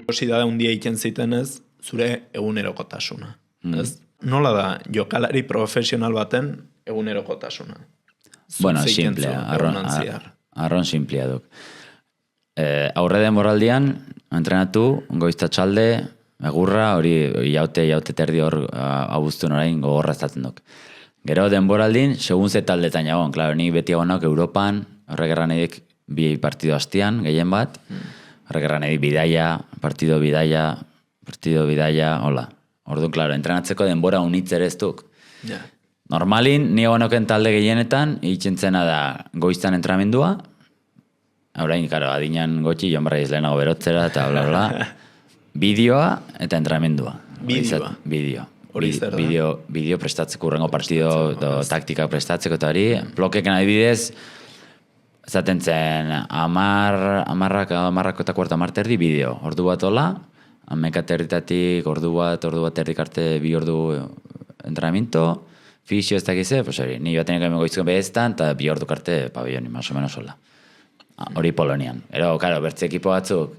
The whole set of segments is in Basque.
Kuriosidade handia egiten zitenez, zure egunerokotasuna. Ez? Nola da jokalari profesional baten egunerokotasuna? Bueno, simplea, arron simplea duk. Aurre denboraldian, entrenatu, goizta txalde, egurra, hori jaute terdi hor abuztun orain gogorra zaten duk. Gero denboraldin, segun ze taldetan jagon, klaro, nik beti agonak Europan, horrek erran edik bi partido hastian, gehien bat, horrek erran edik partido bidaia, hola. Orduan, klaro, entrenatzeko denbora unitz ere ez duk. Yeah. Normalin, ni agonoken talde gehienetan, itxentzena da goiztan entrenamendua, orain, karo, adinan gotxi, Jon Barra lehenago berotzera, eta bla, bla, bideoa eta entrenamendua. Bideo. Bideo prestatzeko urrengo partido, taktika prestatzeko eta hori, blokeken adibidez, zaten zen, amarrako eta kuarta marterdi bideo. Ordu bat hola, amekaterritatik, ordu bat erdik arte bi ordu entrenamiento, fisio ez dakize, pues hori, ni batenek emengo izko beheztan, eta bi ordu karte pabelloni, más o menos hola. Hori Polonian. Ero, karo, bertze ekipo batzuk,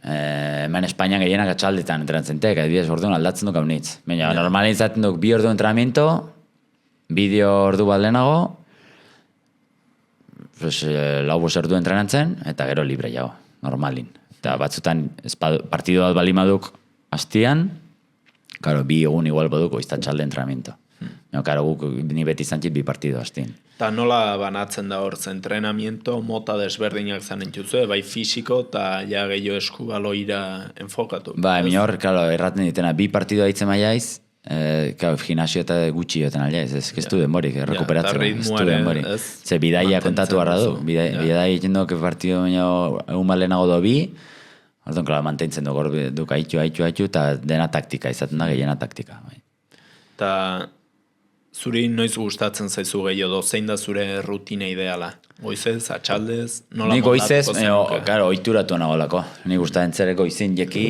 hemen Espainian gehienak atxaldetan entrenatzentek, adibidez orduan aldatzen duk haunitz. Baina, normalin izaten duk bi ordu entrenamiento, bideo ordu bat lehenago, lau bos ordu entrenatzen, eta gero libre jau, normalin. Eta batzutan partido bat balimaduk hastian, karo, bi egun igual baduk oizta txalde entrenamiento. Karo, guk ni beti zantzit bi partido hastien. Eta nola banatzen da hor, entrenamiento mota desberdinak zan entzuzu, bai fisiko eta ja gehiago eskubaloira enfokatu. Ba, emi hor, karo, erraten ditena, bi partido haitzen maiaiz, gimnasio eta gutxi joten alea, ez du denborik, rekuperatzen, ez du denborik. Ze bidaia kontatu barra du, bidaia egiten duk partido egun balenago do bi, orduan, klar, mantentzen duk aitu, eta dena taktika, izaten da gehiena taktika. Eta zuri noiz gustatzen zaizu gehiago, zein da zure rutina ideala? Goizez, atxaldez, nola moldatuko zenuke? Claro, oituratu nagolako. Ni gustatzen zereko izin jeki,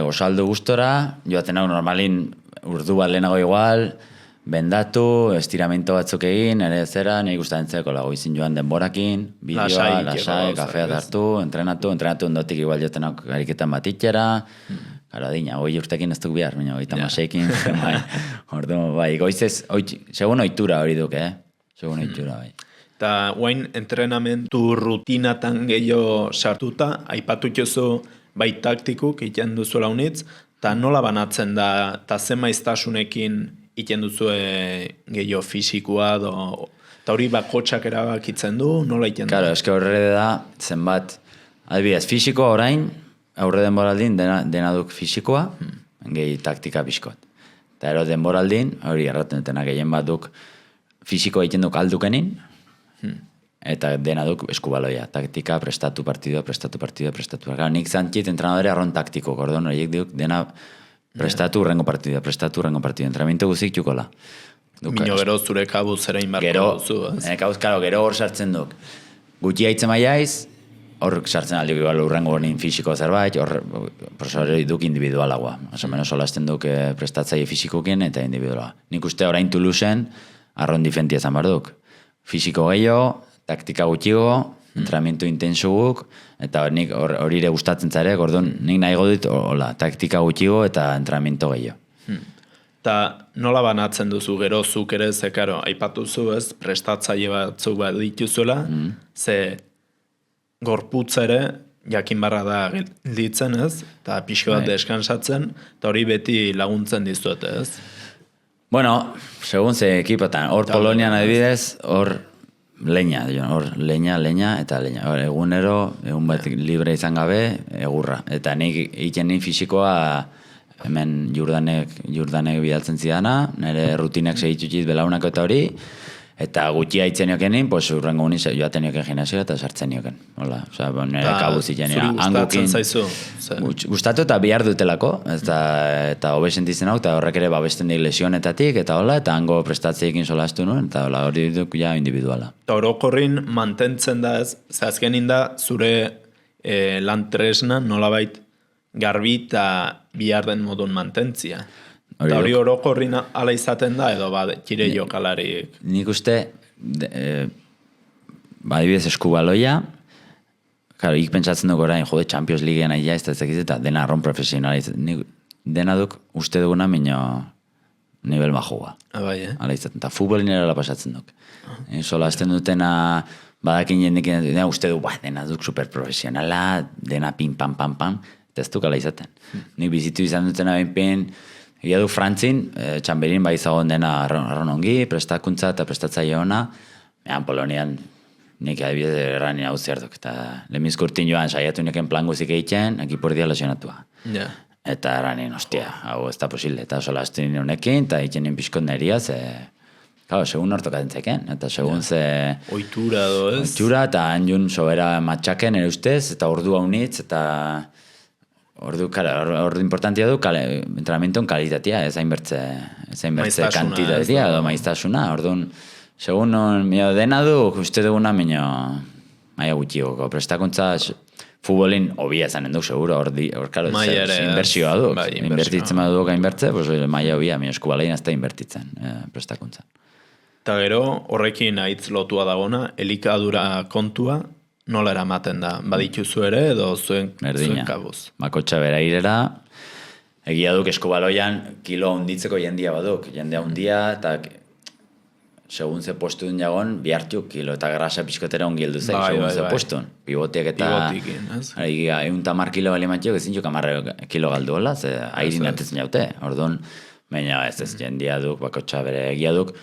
gozaldu gustora, joaten hau normalin urdu bat lehenago igual, bendatu, estiramento batzuk egin, ere zera, ni gustatzen zereko lago izin joan denborakin, bideoa, lasai, kafea hartu, entrenatu ondotik igual joaten hau gariketan bat itxera, Gara, dina, goi urtekin ez duk bihar, baina goi tamaseikin, bai, goizez, segun oitura hori duk, segun oitura, bai. Eta guain entrenamentu rutinatan gehiago sartuta, aipatu jozu bai taktikuk iten duzuela unitz, eta nola banatzen da, eta zen maiztasunekin iten duzu gehiago fisikoa, eta hori bakotxak erabakitzen du, nola iten da? Claro, eske horre da, zenbat, adibidez, fisikoa orain, aurre denboraldin dena duk fisikoa, gehi taktika bizkot. Eta ero denboraldin, hori erraten dutena gehien bat duk fisikoa egiten duk aldukenin, eta dena duk eskubaloia. Taktika, prestatu partido. Gara, nik zantzit entrenadore arron taktiko, gordon, horiek duk dena prestatu urrengo partido. Entrenamiento guzik txukola. Mino gero zure kabuz zera inbarko duzu. Gero hor sartzen duk. Guti haitzen maiaiz, hor sartzen aldik urrengo honin fisiko zerbait, hor profesori duk individualagoa. Oso menos solazten duk prestatzaile fisikokin eta individuala. Nik uste orain Toulouseen arron difentia zan bar duk. Fisiko gehiago, taktika gutxigo, entrenamiento intenso guk, eta nik hori ere gustatzen zare, gordon, nik nahi godit, taktika gutxigo eta entrenamiento gehiago. Eta nola banatzen duzu gero zuk ere, ze karo, aipatuzu ez, prestatzaile batzuk bat dituzuela, ze gorputz ere, jakin barra da gelditzen ez, eta pixko bat deskansatzen, eta hori beti laguntzen dizuet ez. Bueno, segun ze ekipotan, hor Polonian adibidez, hor leña, eta leña. Egunero, egun bat libre izan gabe, egurra. Eta nik egiten nin fisikoa hemen jurdanek bidaltzen zidana, nire rutinak segitutxit belaunako eta hori, eta gutxi haitzen jokenin, pues urrengo uniz joaten joken gimnasioa eta sartzen joken. Hola, nire kabuz iten. Zuri gustatzen zaizu? Gustatu eta bihar dutelako, eta hobe sentitzen hau, eta horrek ere babesten dik lesionetatik, eta hola, eta hango prestatzeekin solaztu nuen, eta hola, hori duk ja individuala. Eta orokorrin mantentzen da ez, zazkenin da zure lan tresna nolabait garbi eta bihar den modun mantentzia. Eta hori orokorrin ala izaten da, edo kire jokalarik. Nik uste, adibidez eskubaloia, claro, ik pentsatzen duk orain, Champions Leaguean aia, ez da ezakiz, eta dena arron profesionaliz. Dena duk uste duguna, minio nivel majua. Bai, Hala izaten, eta futbolin erala pasatzen duk. Sola, azten dutena, badakin jendekin, uste du, dena duk superprofesionala, dena pin, pam, pam, pam, eta ez duk ala izaten. Nik bizitu izan dutena behin, egia du Frantzin, Txamberin bai zagoen dena arron ongi, prestakuntza eta prestatzaile ona, Polonian, nik adibidez erranin hau zerduk, eta lemizkurtin joan saiatu neken plan guzik egiten, ekipordia lesionatua. Ja. Eta erranin, hostia, hau ez da posible, eta sola azten honekin, eta egiten pixkot neria, claro, segun hortokaten zeken, eta segun ze... Oitura do, ez? Oitura, eta hanjun sobera matxaken ere ustez, eta ordu haunitz, eta ordu importantia du, entrenamentoen kalitatea, ez hainbertze kantitatea, edo maiztasuna, orduan, segun dena du, uste duguna, maia gutxigoko, prestakuntza, futbolin obia zanen du, seguro, inbertsioa du, inbertitzen badu inbertze, maia obia, eskubalein ez da inbertitzen, prestakuntza. Eta gero, horrekin aitz lotua dagona, elikadura kontua, nola eramaten da? Badituzu ere, edo zuen kabuz? Bakotxa bera irera, egia duk eskubaloian kilo hunditzeko jendia baduk, jendea hundia, eta segun ze postu duen jagon, bihartiuk kilo eta grasa pixkotera ongi heldu zai, segun ze postun. Pivotiak eta... Pivotikin, ez? Egun tamar kilo bali matxio, ezin juk amarre kilo galdu hola, ze airin atetzen jaute. Orduan, baina ez jendia duk, bakotxa bere egia duk,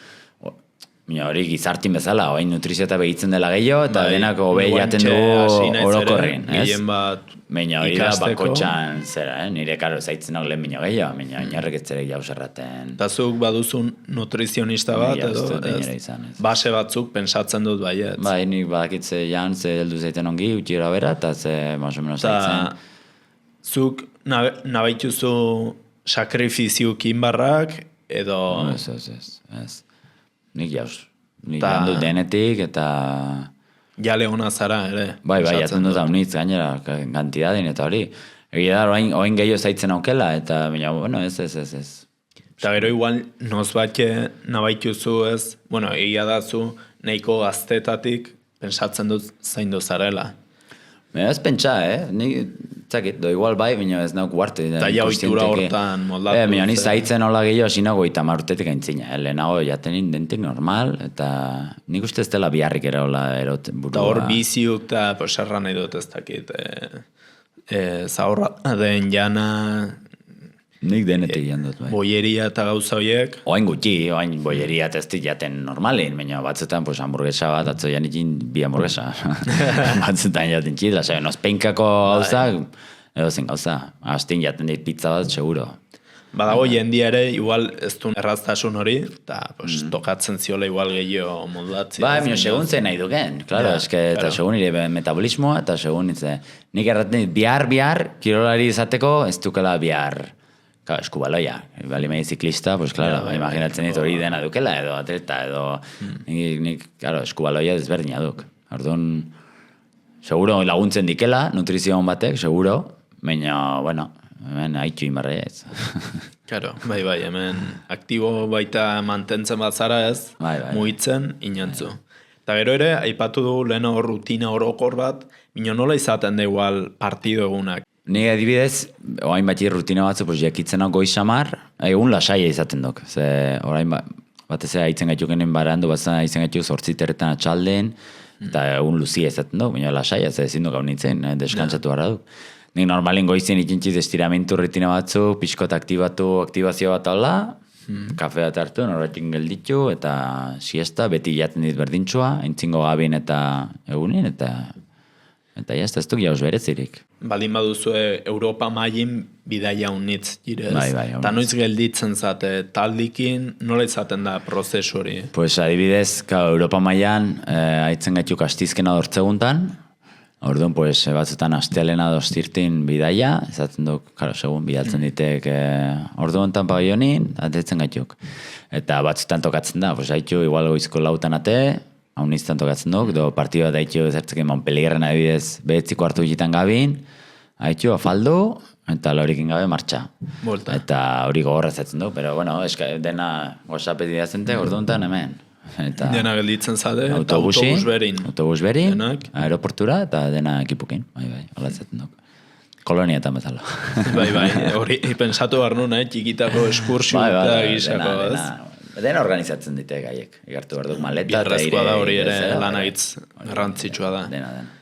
hori gizartin bezala, oain nutrizio eta begitzen dela gehiago, eta denak hobe jaten dugu orokorrin, ez? Gehien bat Meina hori da bakotxan zera, nire karo zaitzen hau lehen minio gehiago, meina inerrek ez zerek jauz erraten. Eta zuk baduzun nutrizionista bat, edo base batzuk pensatzen dut baiet. Bai, nik badakitze jan, ze heldu zaiten ongi, utxira bera, eta ze más o menos zaitzen. Zuk nabaituzu sakrifiziuk inbarrak, edo... Ez. Nik jauz. Nik jandu denetik, eta... Jale hona zara, ere. Bai, jaten dut haunitz, gainera, kantidadin, eta hori. Egia da, oain gehiago zaitzen aukela, eta, bueno, ez. Eta gero igual, nozbatxe nabaituzu ez, bueno, egia da zu, nahiko gaztetatik, pensatzen dut zaindu zarela. Ez pentsa, nik, txakit, igual bai, baina ez nauk guarte. Eta ja oitura hortan moldatu. Baina ni zaitzen hola gehiago, sinago eta marrutetik aintzina. Lehenago jatenin dentik normal, eta nik uste ez dela biharrik ere hola erot burua. Eta hor biziuk eta serra nahi dut ez dakit. Zahorra den jana... Nik denetik jandut, bai. Boieria eta gauza horiek. Oain gutxi, oain boieria testik jaten normalin, baina batzetan hamburguesa bat, atzo janikin bi hamburguesa. Batzetan jaten txidra, nozpeinkako gauza, edo zen gauza. Aztin jaten dit pizza bat, seguro. Badago jendia ere, igual ez du erraztasun hori, eta tokatzen ziola igual gehiago modulatzea. Ba, segun zen nahi duken, klaro, eta segun nire metabolismoa, eta segun nik erraten dit, bihar, kirolari izateko, ez dukela bihar. Eskubaloia, bali mei ziklista, pues claro, imaginatzen dit hori dena dukela, edo atleta, edo nik, claro, eskubaloia desberdina duk. Orduan, seguro laguntzen dikela, nutrizioan batek, seguro, baina, bueno, hemen haitxu inbarra ez. Claro, bai, hemen aktibo baita mantentzen bat zara ez, mugitzen, inantzu. Eta gero ere, aipatu du leheno rutina orokor bat, bino nola izaten da igual partido egunak. Ni adibidez, orain bati rutina batzu, jakitzen hau goiz samar, egun lasaia izaten duk. Ze, orain batez haitzen gaitukenen barandu, batzen haitzen gaituk zortziteretan atxalden, eta egun luzia izaten duk, baina lasaia, ze ezin duk hau nintzen, deskantzatu gara duk. Nik normalin goizien ikintziz estiramentu rutina batzu, pixkot aktibazio bat hola, kafe bat hartu, norbatik gelditu, eta siesta, beti jaten dit berdintxua, entzingo gabin eta egunin, eta jazta ez duk jauz berezirik. Baldin baduzu Europa mailin bidaia unitz jirez. Bai. Eta noiz gelditzen zate taldikin, nola izaten da prozesu hori? Pues adibidez, Europa mailan haitzen gaituk astizkena dortzeguntan, orduan, pues, batzutan astealena dostirtin bidaia, ezatzen duk, segun bidaltzen ditek orduan paionin, atetzen gaituk. Eta batzutan tokatzen da, pues, haitu igual goizko lautan ate, hau niztan tokatzen duk, do partidua da haitu zertzeken Montpellierren adibidez behetziko hartu gitan gabin, haitu afaldu, eta lorikin gabe martxa. Volta. Eta hori gogorra zatzen duk, pero bueno, dena WhatsApp edidea zente, orduan hemen. Eta dena gelditzen zade, eta autobus berin, Denak. aeroportura, eta dena ekipukin. Bai, alatzen duk. Kolonietan bezala. Bai, hori pensatu behar nuna, txikitako eskursio eta gizako, Dena organizatzen dite gaiek. Igartu behar duk maleta. Biharrezkoa da hori ere lanagitz garrantzitsua da. Dena.